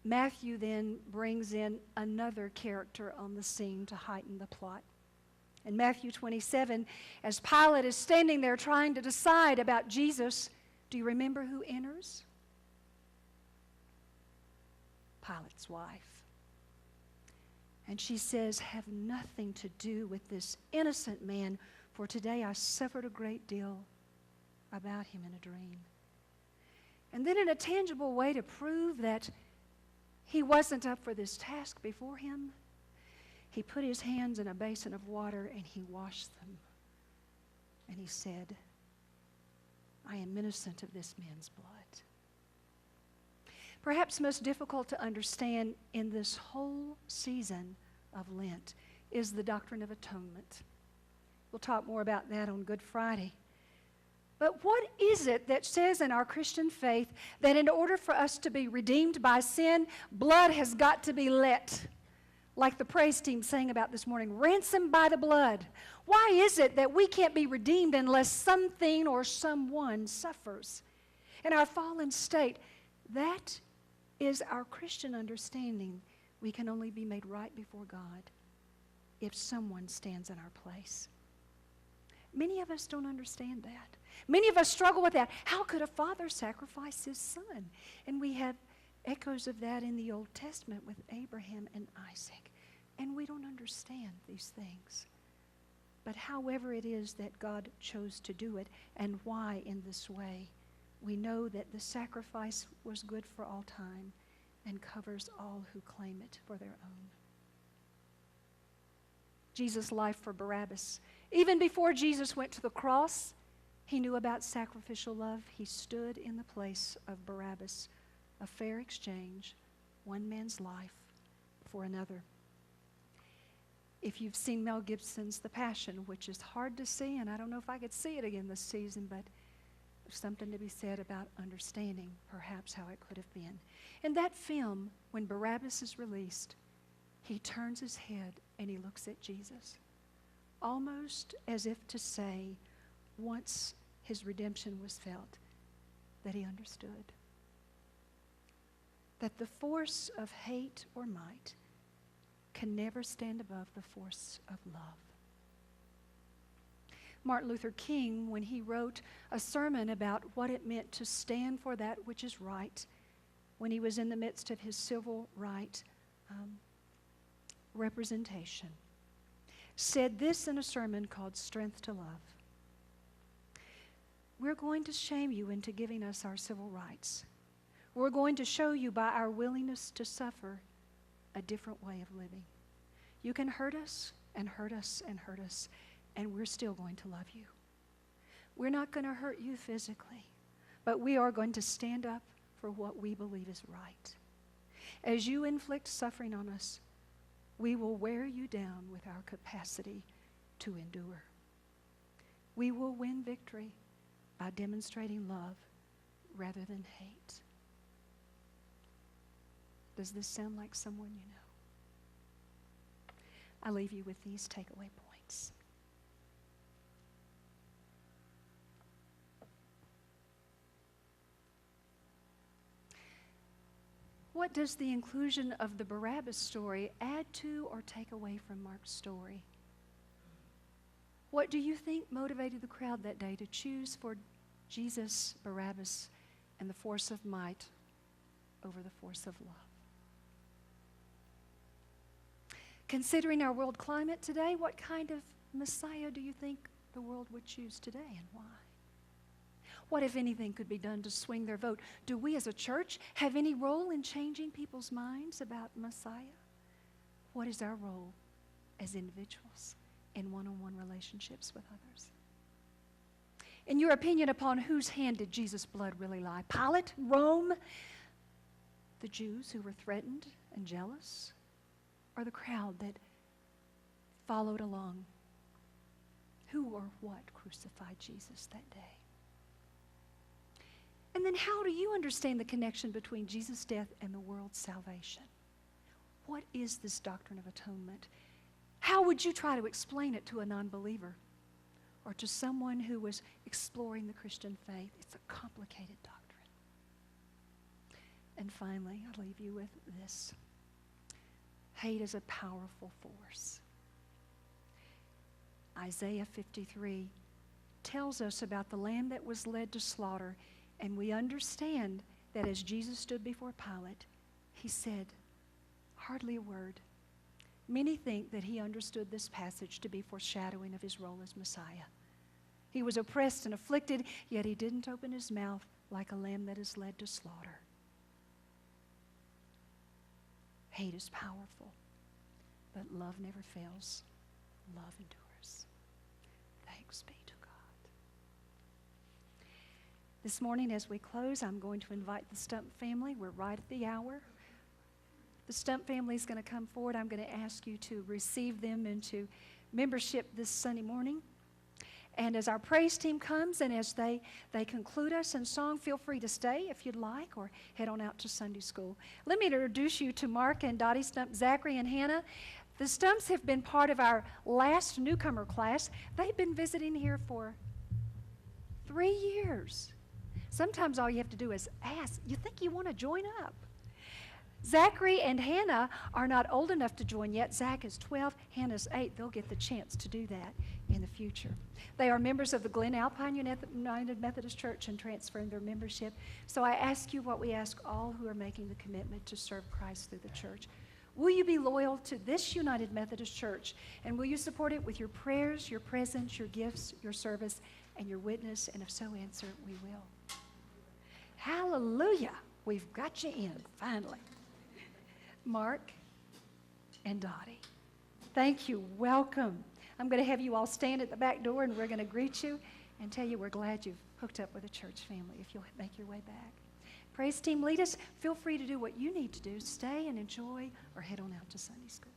Matthew then brings in another character on the scene to heighten the plot. In Matthew 27, as Pilate is standing there trying to decide about Jesus, do you remember who enters? Pilate's wife. And she says, "Have nothing to do with this innocent man, for today I suffered a great deal about him in a dream." And then in a tangible way to prove that he wasn't up for this task before him, he put his hands in a basin of water and he washed them. And he said, "I am innocent of this man's blood." Perhaps most difficult to understand in this whole season of Lent is the doctrine of atonement. We'll talk more about that on Good Friday. But what is it that says in our Christian faith that in order for us to be redeemed by sin, blood has got to be let? Like the praise team sang about this morning, ransomed by the blood. Why is it that we can't be redeemed unless something or someone suffers? In our fallen state, that is our Christian understanding. We can only be made right before God if someone stands in our place. Many of us don't understand that. Many of us struggle with that. How could a father sacrifice his son? And we have echoes of that in the Old Testament with Abraham and Isaac. And we don't understand these things. But however it is that God chose to do it and why in this way, we know that the sacrifice was good for all time and covers all who claim it for their own. Jesus' life for Barabbas. Even before Jesus went to the cross, he knew about sacrificial love. He stood in the place of Barabbas, a fair exchange, one man's life for another. If you've seen Mel Gibson's The Passion, which is hard to see, and I don't know if I could see it again this season, but there's something to be said about understanding perhaps how it could have been. In that film, when Barabbas is released, he turns his head and he looks at Jesus, almost as if to say, once his redemption was felt, that he understood. That the force of hate or might can never stand above the force of love. Martin Luther King, when he wrote a sermon about what it meant to stand for that which is right, when he was in the midst of his civil right representation, said this in a sermon called Strength to Love. We're going to shame you into giving us our civil rights. We're going to show you by our willingness to suffer a different way of living. You can hurt us and hurt us and hurt us, and we're still going to love you. We're not going to hurt you physically, but we are going to stand up for what we believe is right. As you inflict suffering on us, we will wear you down with our capacity to endure. We will win victory by demonstrating love rather than hate. Does this sound like someone you know? I leave you with these takeaway points. What does the inclusion of the Barabbas story add to or take away from Mark's story? What do you think motivated the crowd that day to choose for Jesus, Barabbas, and the force of might over the force of love? Considering our world climate today, what kind of Messiah do you think the world would choose today and why? What, if anything, could be done to swing their vote? Do we as a church have any role in changing people's minds about Messiah? What is our role as individuals in one-on-one relationships with others? In your opinion, upon whose hand did Jesus' blood really lie? Pilate, Rome, the Jews who were threatened and jealous, or the crowd that followed along? Who or what crucified Jesus that day? And then how do you understand the connection between Jesus' death and the world's salvation? What is this doctrine of atonement? How would you try to explain it to a non-believer or to someone who was exploring the Christian faith? It's a complicated doctrine. And finally, I'll leave you with this. Hate is a powerful force. Isaiah 53 tells us about the lamb that was led to slaughter, and we understand that as Jesus stood before Pilate, he said hardly a word. Many think that he understood this passage to be foreshadowing of his role as Messiah. He was oppressed and afflicted, yet he didn't open his mouth like a lamb that is led to slaughter. Hate is powerful, but love never fails. Love endures. Thanks be to God. This morning as we close, I'm going to invite the Stump family. We're right at the hour. The Stump family is going to come forward. I'm going to ask you to receive them into membership this Sunday morning. And as our praise team comes and as they conclude us in song, feel free to stay if you'd like or head on out to Sunday school. Let me introduce you to Mark and Dottie Stump, Zachary and Hannah. The Stumps have been part of our last newcomer class. They've been visiting here for 3 years. Sometimes all you have to do is ask. You think you want to join up? Zachary and Hannah are not old enough to join yet. Zach is 12, Hannah's 8. They'll get the chance to do that in the future. They are members of the Glen Alpine United Methodist Church and transferring their membership. So I ask you what we ask all who are making the commitment to serve Christ through the church. Will you be loyal to this United Methodist Church? And will you support it with your prayers, your presence, your gifts, your service, and your witness? And if so, answer, we will. Hallelujah. We've got you in, finally. Mark and Dottie, thank you. Welcome. I'm going to have you all stand at the back door, and we're going to greet you and tell you we're glad you've hooked up with a church family if you'll make your way back. Praise team, lead us. Feel free to do what you need to do. Stay and enjoy or head on out to Sunday school.